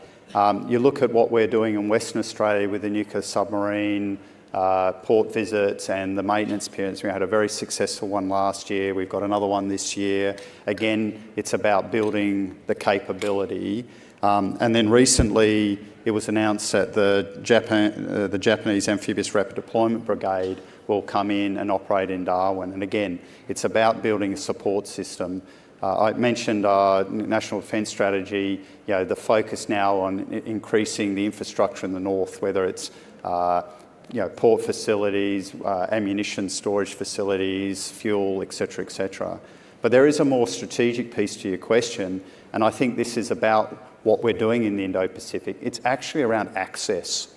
You look at what we're doing in Western Australia with the nuclear submarine, port visits and the maintenance periods. We had a very successful one last year. We've got another one this year. Again, it's about building the capability. And then recently, it was announced that the Japanese Amphibious Rapid Deployment Brigade will come in and operate in Darwin. And again, it's about building a support system. I mentioned our National Defence Strategy, you know, the focus now on increasing the infrastructure in the north, whether it's you know, port facilities, ammunition storage facilities, fuel, et cetera, et cetera. But there is a more strategic piece to your question, and I think this is about what we're doing in the Indo-Pacific. It's actually around access,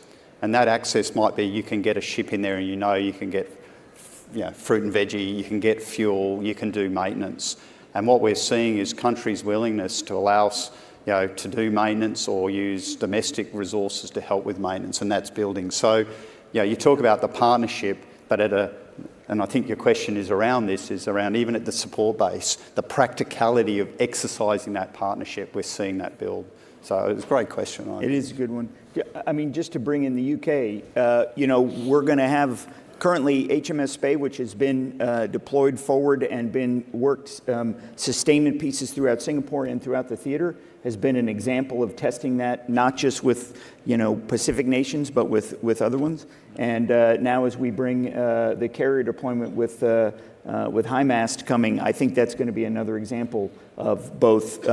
and that access might be you can get a ship in there and you know you can get, you know, fruit and veggie, you can get fuel, you can do maintenance. And what we're seeing is countries' willingness to allow us, you know, to do maintenance or use domestic resources to help with maintenance, and that's building. So, you know, you talk about the partnership, but and I think your question is around this, is around even at the support base, the practicality of exercising that partnership, we're seeing that build. So it's a great question. It is a good one. I mean, just to bring in the UK, you know, we're going to have currently HMS Spey, which has been deployed forward and been worked, sustainment pieces throughout Singapore and throughout the theater, has been an example of testing that, not just with, you know, Pacific nations, but with other ones. And now as we bring the carrier deployment with HIMAST coming, I think that's going to be another example of both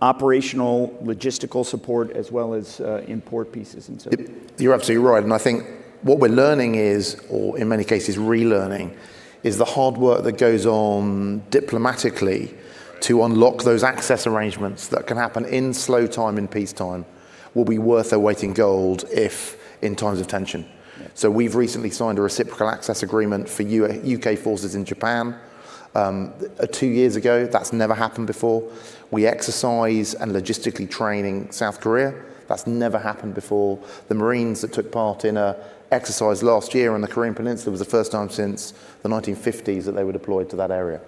operational, logistical support, as well as import pieces and so forth. You're absolutely right. And I think what we're learning is, or in many cases relearning, is the hard work that goes on diplomatically to unlock those access arrangements that can happen in slow time in peacetime will be worth their weight in gold if in times of tension. Yeah. So we've recently signed a reciprocal access agreement for UK forces in Japan. 2 years ago, that's never happened before. We exercise and logistically training South Korea. That's never happened before. The Marines that took part in an exercise last year on the Korean Peninsula was the first time since the 1950s that they were deployed to that area.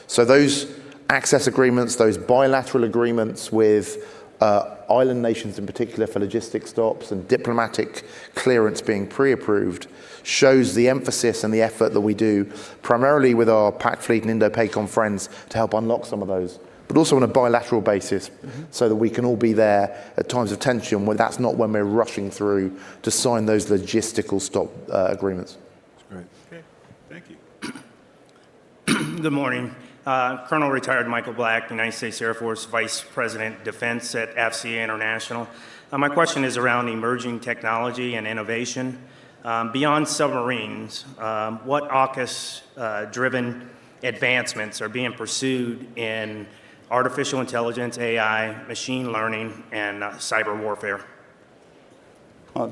So those access agreements, those bilateral agreements with island nations in particular for logistic stops and diplomatic clearance being pre-approved shows the emphasis and the effort that we do primarily with our PAC Fleet and Indo-PACOM friends to help unlock some of those, but also on a bilateral basis so that we can all be there at times of tension when that's not when we're rushing through to sign those logistical stop agreements. That's great. Okay, thank you. Good morning. Colonel Retired Michael Black, United States Air Force Vice President Defense at AFCEA International. My question is around emerging technology and innovation. Beyond submarines, what AUKUS-driven advancements are being pursued in artificial intelligence, AI, machine learning, and cyber warfare? I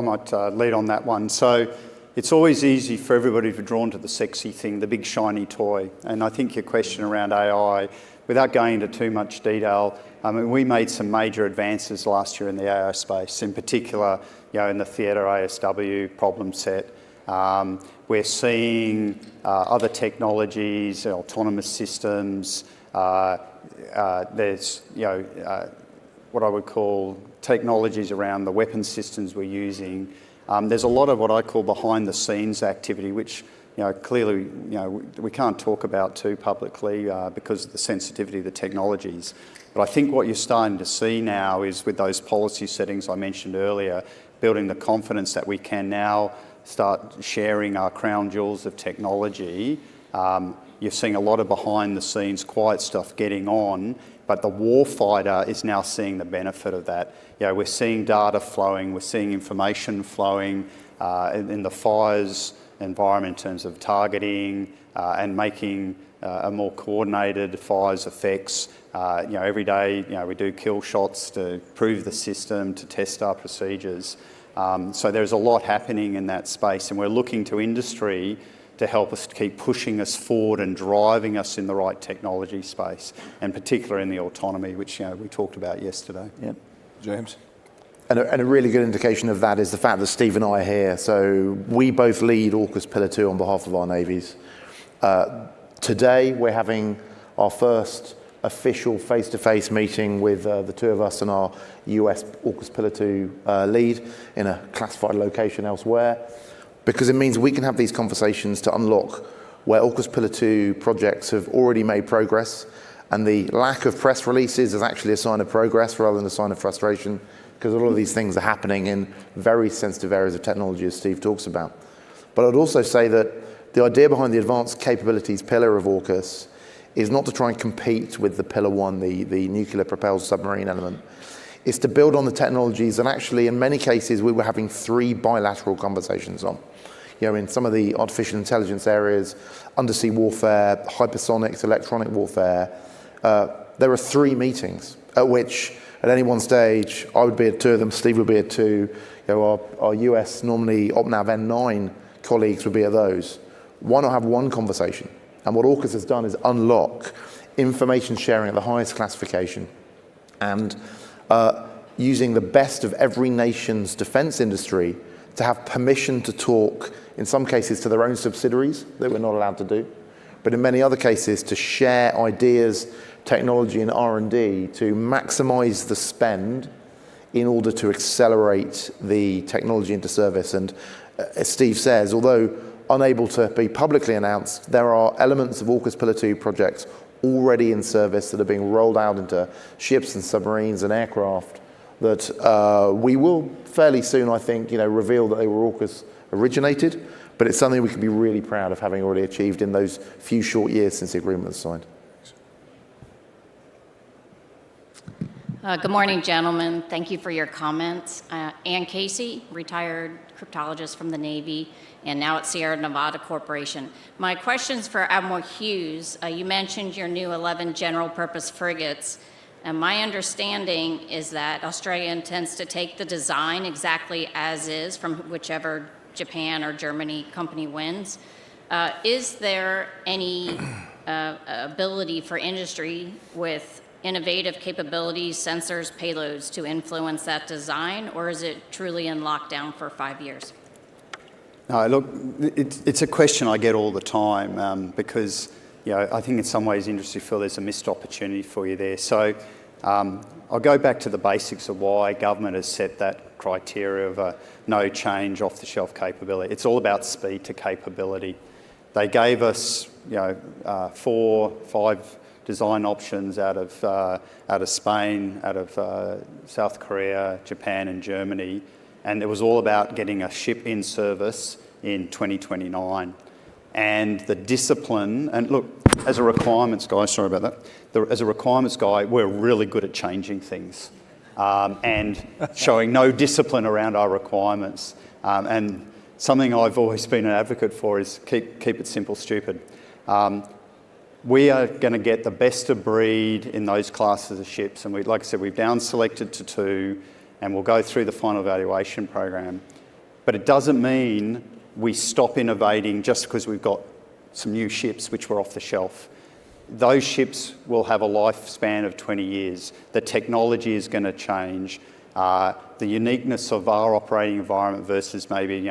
might lead on that one. So it's always easy for everybody to be drawn to the sexy thing, the big shiny toy. And I think your question around AI without going into too much detail, I mean, we made some major advances last year in the aerospace, in particular, in the theatre ASW problem set. We're seeing other technologies, autonomous systems. There's, what I would call technologies around the weapon systems we're using. There's a lot of what I call behind-the-scenes activity, which clearly, we can't talk about too publicly because of the sensitivity of the technologies. But I think what you're starting to see now is, with those policy settings I mentioned earlier, building the confidence that we can now start sharing our crown jewels of technology. You're seeing a lot of behind-the-scenes quiet stuff getting on, but the warfighter is now seeing the benefit of that. We're seeing data flowing, we're seeing information flowing in the fires environment in terms of targeting and making a more coordinated fires effects. Every day, we do kill shots to prove the system, to test our procedures. So there's a lot happening in that space, and we're looking to industry to help us to keep pushing us forward and driving us in the right technology space, and particularly in the autonomy, which we talked about yesterday. Yep. James? And a really good indication of that is the fact that Steve and I are here. So we both lead AUKUS Pillar 2 on behalf of our navies. Today, we're having our first official face-to-face meeting with the two of us and our US AUKUS Pillar 2 lead in a classified location elsewhere, because it means we can have these conversations to unlock where AUKUS Pillar 2 projects have already made progress, and the lack of press releases is actually a sign of progress rather than a sign of frustration, because a lot of these things are happening in very sensitive areas of technology, as Steve talks about. But I'd also say that the idea behind the advanced capabilities pillar of AUKUS is not to try and compete with the Pillar 1, the nuclear-propelled submarine element. It's to build on the technologies that actually, in many cases, we were having 3 bilateral conversations on. In some of the artificial intelligence areas, undersea warfare, hypersonics, electronic warfare, there are 3 meetings at which, at any one stage, I would be at 2 of them, Steve would be at 2, our US, normally OPNAV N9 colleagues would be at those. Why not have one conversation? And what AUKUS has done is unlock information sharing at the highest classification, and using the best of every nation's defense industry to have permission to talk, in some cases, to their own subsidiaries that we're not allowed to do, but in many other cases to share ideas, technology and R&D to maximize the spend in order to accelerate the technology into service. And as Steve says, although unable to be publicly announced, there are elements of AUKUS Pillar 2 projects already in service that are being rolled out into ships and submarines and aircraft that we will fairly soon, I think, reveal that they were AUKUS originated, but it's something we can be really proud of having already achieved in those few short years since the agreement was signed. Good morning, gentlemen. Thank you for your comments. Ann Casey, retired cryptologist from the Navy, and now at Sierra Nevada Corporation. My question's for Admiral Hughes. You mentioned your new 11 general-purpose frigates, and my understanding is that Australia intends to take the design exactly as is from whichever Japan or Germany company wins. Is there any ability for industry with innovative capabilities, sensors, payloads to influence that design, or is it truly in lockdown for 5 years? No, look, it's a question I get all the time because I think in some ways industry feel there's a missed opportunity for you there. So I'll go back to the basics of why government has set that criteria of a no change off-the-shelf capability. It's all about speed to capability. They gave us 4, 5 design options out of Spain, out of South Korea, Japan and Germany, and it was all about getting a ship in service in 2029. And the discipline, and look, as a requirements guy, sorry about that, as a requirements guy, we're really good at changing things and showing no discipline around our requirements. And something I've always been an advocate for is keep it simple, stupid. We are going to get the best of breed in those classes of ships, and like I said, we've down selected to 2, and we'll go through the final evaluation program. But it doesn't mean we stop innovating just because we've got some new ships which were off the shelf. those ships will have a lifespan of 20 years. The technology is going to change. The uniqueness of our operating environment versus maybe,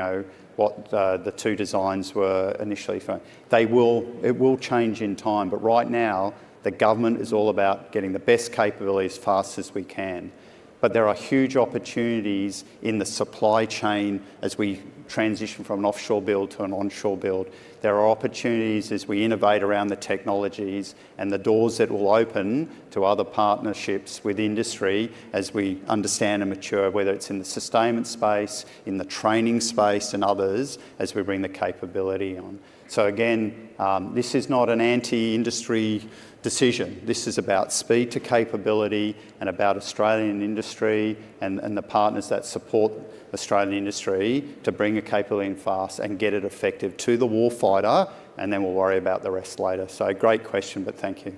what the two designs were initially for. It will change in time, but right now, the government is all about getting the best capability as fast as we can. But there are huge opportunities in the supply chain as we transition from an offshore build to an onshore build. There are opportunities as we innovate around the technologies and the doors that will open to other partnerships with industry as we understand and mature, whether it's in the sustainment space, in the training space and others, as we bring the capability on. So again, this is not an anti-industry decision. This is about speed to capability and about Australian industry and the partners that support Australian industry to bring a capability in fast and get it effective to the warfighter, and then we'll worry about the rest later. So great question, but thank you.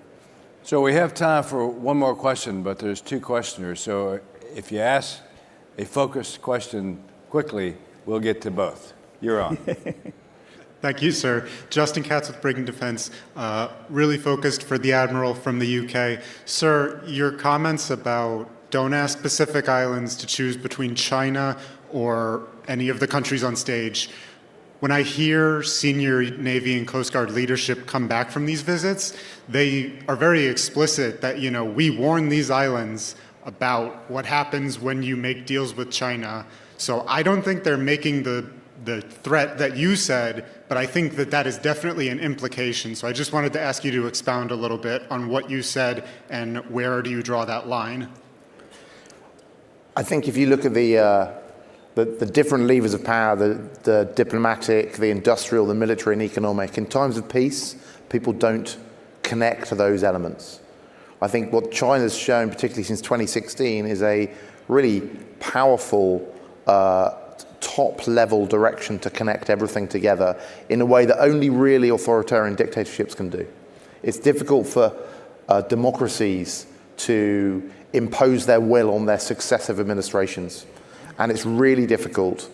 So we have time for one more question, but there's two questioners. So if you ask a focused question quickly, we'll get to both. You're on. Thank you, sir. Justin Katz with Breaking Defense. Really focused for the Admiral from the UK. Sir, your comments about don't ask Pacific Islands to choose between China or any of the countries on stage. When I hear senior Navy and Coast Guard leadership come back from these visits, they are very explicit that, we warn these islands about what happens when you make deals with China. So I don't think they're making the threat that you said, but I think that is definitely an implication. So I just wanted to ask you to expound a little bit on what you said and where do you draw that line? I think if you look at the different levers of power, the diplomatic, the industrial, the military and economic, in times of peace, people don't connect to those elements. I think what China's shown, particularly since 2016, is a really powerful top-level direction to connect everything together in a way that only really authoritarian dictatorships can do. It's difficult for democracies to impose their will on their successive administrations. And it's really difficult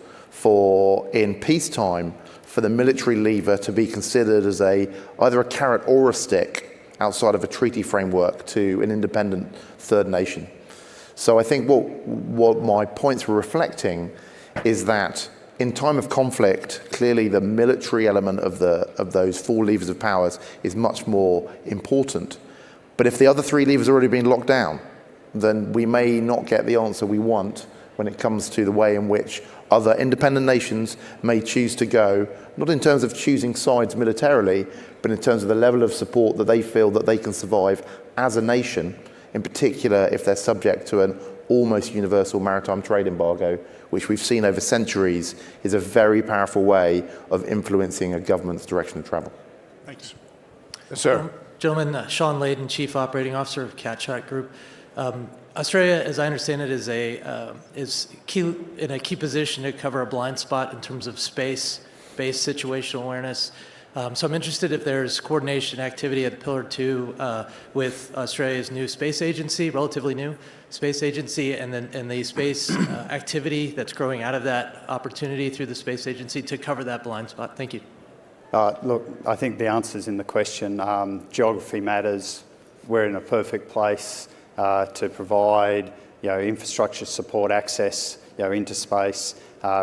in peacetime, for the military lever to be considered as either a carrot or a stick outside of a treaty framework to an independent third nation. So I think what my points were reflecting is that in time of conflict, clearly the military element of those four levers of powers is much more important. But if the other three levers have already been locked down, then we may not get the answer we want when it comes to the way in which other independent nations may choose to go, not in terms of choosing sides militarily, but in terms of the level of support that they feel that they can survive as a nation, in particular if they're subject to an almost universal maritime trade embargo, which we've seen over centuries is a very powerful way of influencing a government's direction of travel. Thanks. Yes, sir. Gentlemen, Sean Layden, Chief Operating Officer of Catshot Group. Australia, as I understand it, is in a key position to cover a blind spot in terms of space-based situational awareness. So I'm interested if there's coordination activity at Pillar 2 with Australia's new space agency, relatively new space agency, and the space activity that's growing out of that opportunity through the space agency to cover that blind spot. Thank you. Look, I think the answer's in the question. Geography matters. We're in a perfect place to provide, infrastructure support, access, into space.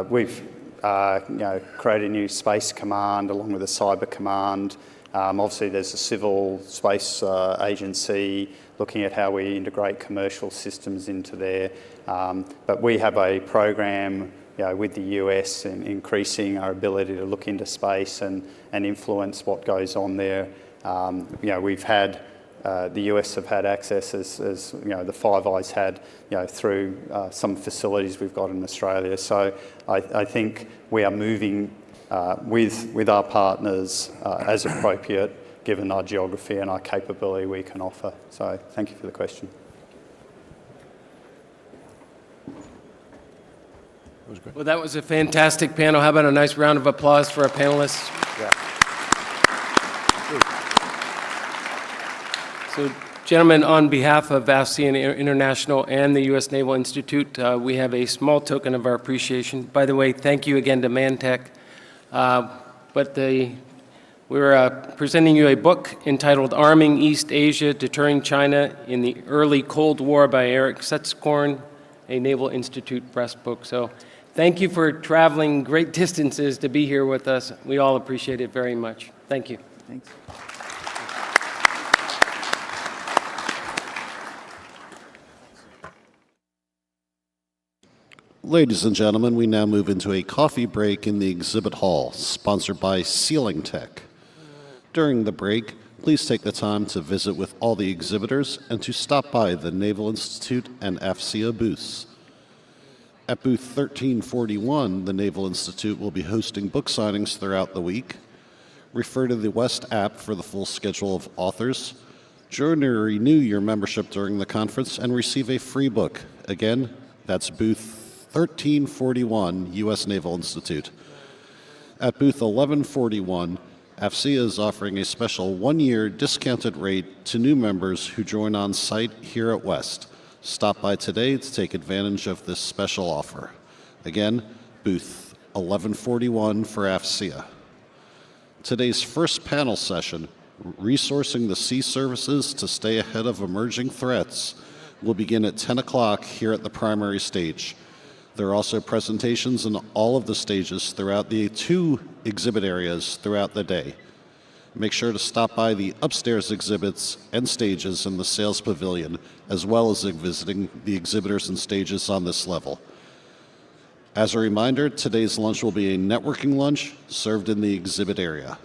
We've, created a new space command along with a cyber command. Obviously, there's a civil space agency looking at how we integrate commercial systems into there. But we have a program, with the US in increasing our ability to look into space and influence what goes on there. We've had the US have had access, as the Five Eyes had, through some facilities we've got in Australia. So I think we are moving with our partners as appropriate, given our geography and our capability we can offer. So thank you for the question. Well, that was a fantastic panel. How about a nice round of applause for our panelists? Yeah. So, gentlemen, on behalf of ASEAN International and the U.S. Naval Institute, we have a small token of our appreciation. By the way, thank you again to Mantech. But the We're presenting you a book entitled Arming East Asia, Deterring China in the Early Cold War by Eric Setzkorn, a Naval Institute press book. So thank you for traveling great distances to be here with us. We all appreciate it very much. Thank you. Thanks. Ladies and gentlemen, we now move into a coffee break in the exhibit hall, sponsored by Sealing Tech. During the break, please take the time to visit with all the exhibitors and to stop by the Naval Institute and AFCEA booths. At booth 1341, the Naval Institute will be hosting book signings throughout the week. Refer to the West app for the full schedule of authors. Join or renew your membership during the conference and receive a free book. Again, that's booth 1341, U.S. Naval Institute. At booth 1141, AFCEA is offering a special one-year discounted rate to new members who join on site here at West. Stop by today to take advantage of this special offer. Again, booth 1141 for AFCEA. Today's first panel session, Resourcing the Sea Services to Stay Ahead of Emerging Threats, will begin at 10 o'clock here at the primary stage. There are also presentations in all of the stages throughout the 2 exhibit areas throughout the day. Make sure to stop by the upstairs exhibits and stages in the sales pavilion, as well as visiting the exhibitors and stages on this level. As a reminder, today's lunch will be a networking lunch served in the exhibit area.